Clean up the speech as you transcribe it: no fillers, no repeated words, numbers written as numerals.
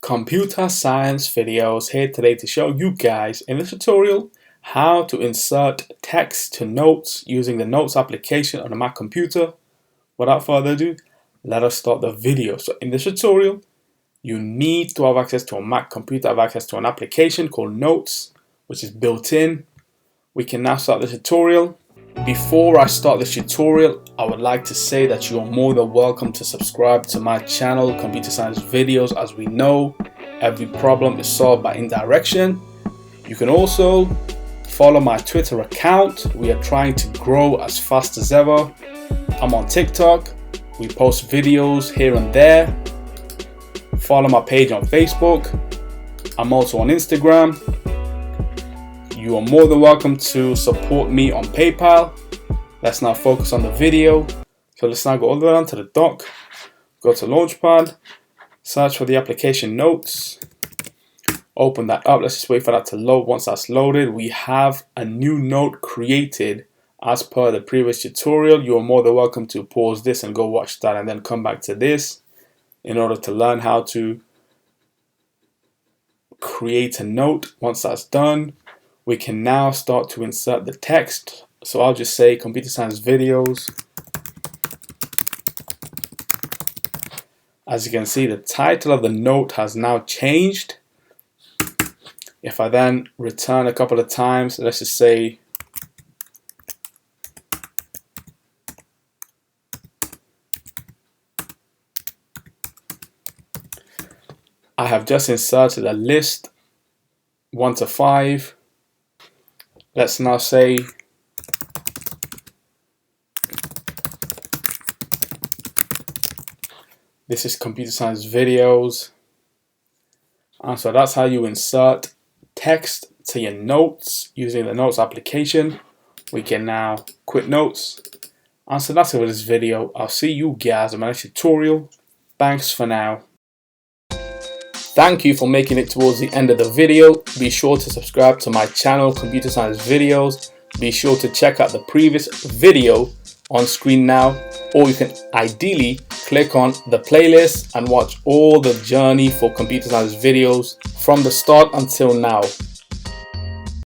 Computer Science Videos here today to show you guys in this tutorial how to insert text to notes using the Notes application on a Mac computer. Without further ado, let us start the video. So in this tutorial, you need to have access to a Mac computer, have access to an application called Notes, which is built in. We can now start the tutorial. Before I start this tutorial, I would like to say that you are more than welcome to subscribe to my channel, Computer Science Videos. As we know, every problem is solved by indirection. You can also follow my Twitter account. We are trying to grow as fast as ever. I'm on TikTok. We post videos here and there. Follow my page on Facebook. I'm also on Instagram. You are more than welcome to support me on PayPal. Let's now focus on the video. So let's now go all the way down to the dock. Go to Launchpad. Search for the application Notes. Open that up. Let's just wait for that to load. Once that's loaded, we have a new note created as per the previous tutorial. You are more than welcome to pause this and go watch that and then come back to this in order to learn how to create a note. Once that's done, we can now start to insert the text. So I'll just say Computer Science Videos. As you can see, the title of the note has now changed. If I then return a couple of times, let's just say I have just inserted a list 1 to 5. Let's now say this is Computer Science Videos. And so that's how you insert text to your notes using the Notes application. We can now quit Notes. And so that's it for this video. I'll see you guys in my next tutorial. Thanks for now. Thank you for making it towards the end of the video. Be sure to subscribe to my channel, Computer Science Videos. Be sure to check out the previous video on screen now, or you can ideally click on the playlist and watch all the journey for Computer Science Videos from the start until now.